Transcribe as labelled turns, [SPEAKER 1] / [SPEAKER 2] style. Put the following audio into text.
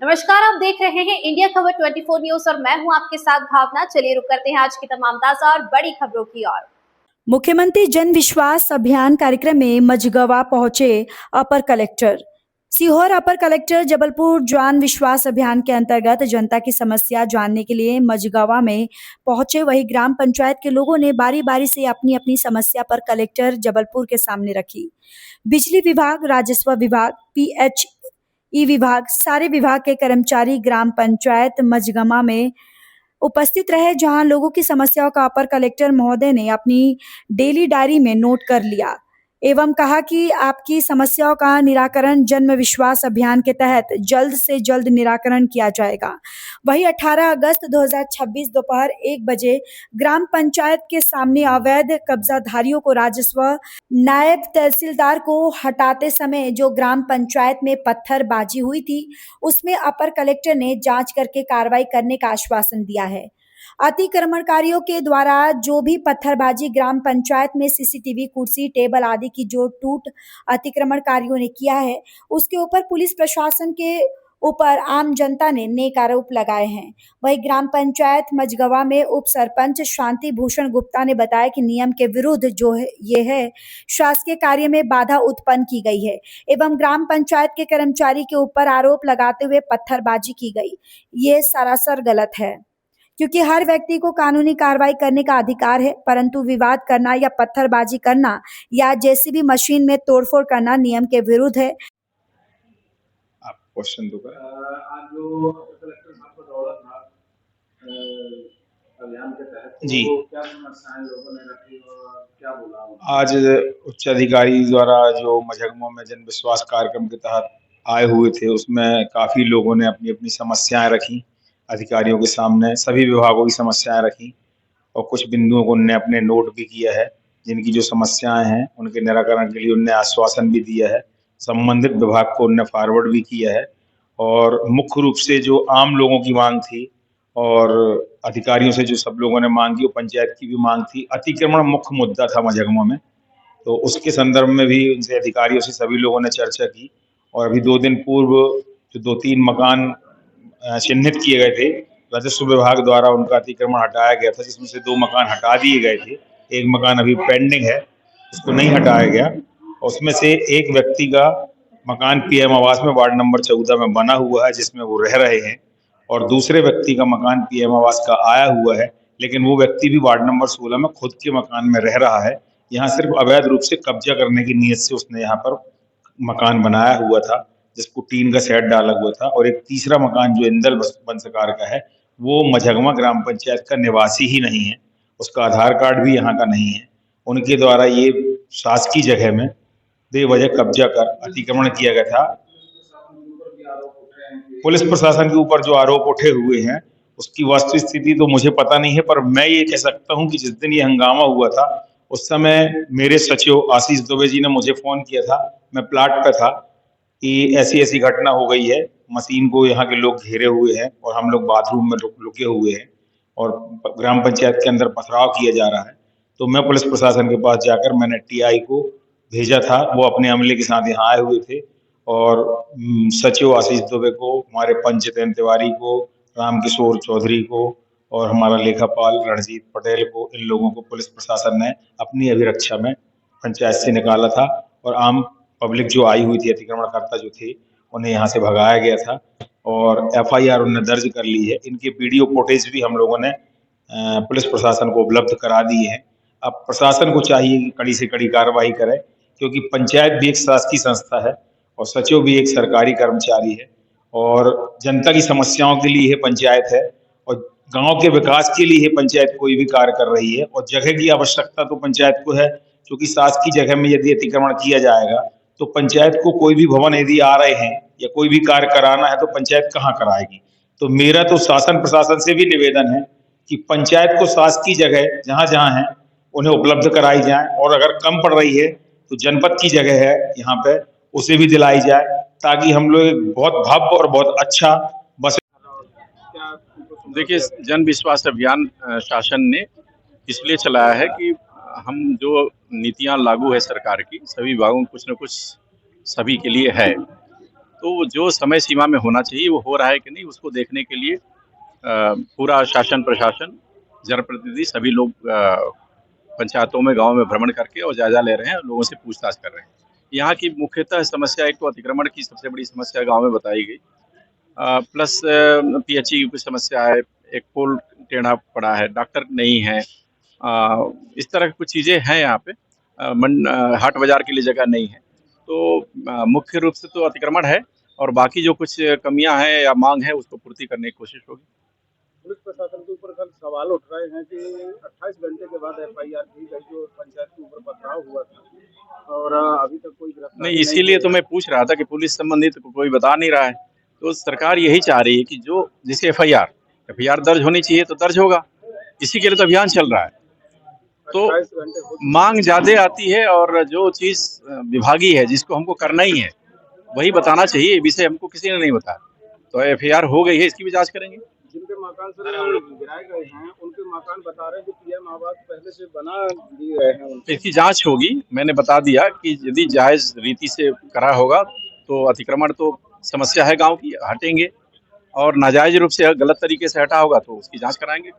[SPEAKER 1] नमस्कार, आप देख रहे हैं इंडिया खबर 24 न्यूज और मैं हूं आपके साथ भावना। चलिए रुक करते हैं आज की तमाम ताजा और बड़ी खबरों की ओर।
[SPEAKER 2] मुख्यमंत्री जन विश्वास अभियान कार्यक्रम में मझगवा पहुंचे अपर कलेक्टर। सीहोर अपर कलेक्टर जबलपुर जन विश्वास अभियान के अंतर्गत जनता की समस्या जानने के लिए मझगवा में पहुंचे। वही ग्राम पंचायत के लोगों ने बारी बारी से अपनी अपनी समस्या पर कलेक्टर जबलपुर के सामने रखी। बिजली विभाग, राजस्व विभाग, PHE विभाग, सारे विभाग के कर्मचारी ग्राम पंचायत मझगवा में उपस्थित रहे, जहां लोगों की समस्याओं का अपर कलेक्टर महोदय ने अपनी डेली डायरी में नोट कर लिया एवं कहा कि आपकी समस्याओं का निराकरण जन विश्वास अभियान के तहत जल्द से जल्द निराकरण किया जाएगा। वहीं 18 अगस्त 2026 दोपहर 1 बजे ग्राम पंचायत के सामने अवैध कब्जाधारियों को राजस्व नायब तहसीलदार को हटाते समय जो ग्राम पंचायत में पत्थरबाजी हुई थी, उसमें अपर कलेक्टर ने जांच करके कार्रवाई करने का आश्वासन दिया है। अतिक्रमणकारियों के द्वारा जो भी पत्थरबाजी ग्राम पंचायत में CCTV, कुर्सी, टेबल आदि की जो टूट अतिक्रमणकारियों ने किया है, उसके ऊपर पुलिस प्रशासन के ऊपर आम जनता ने नेक आरोप लगाए हैं। वहीं ग्राम पंचायत मझगवा में उप सरपंच शांति भूषण गुप्ता ने बताया कि नियम के विरुद्ध जो है ये है, शासकीय कार्य में बाधा उत्पन्न की गई है एवं ग्राम पंचायत के कर्मचारी के ऊपर आरोप लगाते हुए पत्थरबाजी की गई। ये सरासर गलत है, क्योंकि हर व्यक्ति को कानूनी कार्रवाई करने का अधिकार है, परंतु विवाद करना या पत्थरबाजी करना या JCB मशीन में तोड़फोड़ करना नियम के विरुद्ध है।
[SPEAKER 3] आप क्वेश्चन दो।
[SPEAKER 4] आज जो कलेक्टर साहब का दौरा था अभियान के तहत,
[SPEAKER 3] जी,
[SPEAKER 4] तो क्या समस्याएं लोगों ने रखी और क्या बोला?
[SPEAKER 3] आज उच्च अधिकारी द्वारा जो मझगवा में जन विश्वास कार्यक्रम के तहत आए हुए थे, उसमें काफी लोगों ने अपनी अपनी समस्याएं रखी अधिकारियों के सामने। सभी विभागों की समस्याएं रखी और कुछ बिंदुओं को उनने अपने नोट भी किया है। जिनकी जो समस्याएं हैं उनके निराकरण के लिए उनने आश्वासन भी दिया है, संबंधित विभाग को उनने फॉरवर्ड भी किया है। और मुख्य रूप से जो आम लोगों की मांग थी और अधिकारियों से जो सब लोगों ने मांग की, वो पंचायत की भी मांग थी। अतिक्रमण मुख्य मुद्दा था मझगवा में, तो उसके संदर्भ में भी उनसे अधिकारियों से सभी लोगों ने चर्चा की। और अभी 2 दिन पूर्व जो 2-3 मकान चिन्हित किए गए थे, राजस्व विभाग द्वारा उनका अतिक्रमण हटाया गया था, जिसमें से 2 मकान हटा दिए गए थे। 1 मकान अभी पेंडिंग है, उसको नहीं हटाया गया। उसमें से एक व्यक्ति का मकान PM आवास में वार्ड नंबर 14 में बना हुआ है, जिसमें वो रह रहे हैं, और दूसरे व्यक्ति का मकान PM आवास का आया हुआ है, लेकिन वो व्यक्ति भी वार्ड नंबर 16 में खुद के मकान में रह रहा है। यहाँ सिर्फ अवैध रूप से कब्जा करने की नीयत से उसने यहाँ पर मकान बनाया हुआ था, जिसको टीन का सेट डाला हुआ था। और एक तीसरा मकान जो इंदल बंसकार का है, वो मझगवा ग्राम पंचायत का निवासी ही नहीं है, उसका आधार कार्ड भी यहाँ का नहीं है। उनके द्वारा ये शासकीय जगह में बेवजह कब्जा कर अतिक्रमण किया गया था। पुलिस प्रशासन के ऊपर जो आरोप उठे हुए हैं, उसकी वास्तविक स्थिति तो मुझे पता नहीं है, पर मैं ये कह सकता हूँ कि जिस दिन ये हंगामा हुआ था, उस समय मेरे सचिव आशीष दुबे जी ने मुझे फोन किया था। मैं प्लाट पे था कि ऐसी ऐसी घटना हो गई है, मशीन को यहाँ के लोग घेरे हुए हैं और हम लोग बाथरूम में लुके हुए हैं और ग्राम पंचायत के अंदर पथराव किया जा रहा है। तो मैं पुलिस प्रशासन के पास जाकर मैंने TI को भेजा था, वो अपने अमले के साथ यहाँ आए हुए थे। और सचिव आशीष दुबे को, हमारे पंच तैन तिवारी को, रामकिशोर चौधरी को और हमारा लेखापाल रणजीत पटेल को, इन लोगों को पुलिस प्रशासन ने अपनी अभिरक्षा में पंचायत से निकाला था और आम पब्लिक जो आई हुई थी, अतिक्रमणकर्ता जो थे, उन्हें यहाँ से भगाया गया था और FIR उन्होंने दर्ज कर ली है। इनके वीडियो फुटेज भी हम लोगों ने पुलिस प्रशासन को उपलब्ध करा दिए हैं। अब प्रशासन को चाहिए कि कड़ी से कड़ी कार्रवाई करे, क्योंकि पंचायत भी एक शासकीय संस्था है और सचिव भी एक सरकारी कर्मचारी है और जनता की समस्याओं के लिए पंचायत है और गांव के विकास के लिए पंचायत कोई भी कार्य कर रही है। और जगह की आवश्यकता तो पंचायत को है, क्योंकि शासकीय जगह में यदि अतिक्रमण किया जाएगा तो पंचायत को कोई भी भवन यदि आ रहे हैं या कोई भी कार्य कराना है तो पंचायत कहाँ कराएगी। तो मेरा तो शासन प्रशासन से भी निवेदन है कि पंचायत को शासकीय जगह जहाँ जहाँ है उन्हें उपलब्ध कराई जाए, और अगर कम पड़ रही है तो जनपद की जगह है यहाँ पे, उसे भी दिलाई जाए, ताकि हम लोग एक बहुत भव्य और बहुत अच्छा बस।
[SPEAKER 4] देखिए, जन विश्वास अभियान शासन ने इसलिए चलाया है कि हम जो नीतियां लागू है सरकार की, सभी विभागों में कुछ न कुछ सभी के लिए है। तो जो समय सीमा में होना चाहिए वो हो रहा है कि नहीं, उसको देखने के लिए पूरा शासन प्रशासन, जनप्रतिनिधि सभी लोग पंचायतों में, गाँव में भ्रमण करके और जायजा ले रहे हैं, लोगों से पूछताछ कर रहे हैं। यहाँ की मुख्यतः समस्या, एक तो अतिक्रमण की सबसे बड़ी समस्या गाँव में बताई गई, प्लस पीएचई की समस्या है, एक पोल टेढ़ा पड़ा है, डॉक्टर नहीं है, इस तरह की कुछ चीज़ें हैं यहाँ पे। हाट बाजार के लिए जगह नहीं है, तो मुख्य रूप से तो अतिक्रमण है, और बाकी जो कुछ कमियां हैं या मांग है उसको पूर्ति करने की कोशिश होगी।
[SPEAKER 5] पुलिस प्रशासन के ऊपर कल सवाल उठ रहे हैं कि 28 घंटे के बाद एफआईआर की गई जो पंचायत के ऊपर पथराव हुआ था, और अभी तक कोई गिरफ्तार
[SPEAKER 4] नहीं, इसीलिए तो मैं पूछ रहा था कि पुलिस संबंधित कोई बता नहीं रहा है। तो सरकार यही चाह रही है कि जो जैसे एफआईआर दर्ज होनी चाहिए तो दर्ज होगा, इसी के लिए तो अभियान चल रहा है। तो
[SPEAKER 5] 28 घंटे हो चुके।
[SPEAKER 4] मांग ज्यादा आती है, और जो चीज विभागीय है जिसको हमको करना ही है वही बताना चाहिए। ये विषय हमको किसी ने नहीं बताया, तो एफआईआर हो गई है, इसकी भी जांच करेंगे।
[SPEAKER 5] जिनके मकान से गिराए गए हैं उनके मकान बता रहे हैं कि पीएम आवास पहले से बना दिए गए हैं उनके।
[SPEAKER 4] इसकी जांच होगी। मैंने बता दिया कि यदि जायज रीति से करा होगा तो अतिक्रमण तो समस्या है गांव की, हटेंगे, और नाजायज रूप से गलत तरीके से हटा होगा तो उसकी जांच कराएंगे।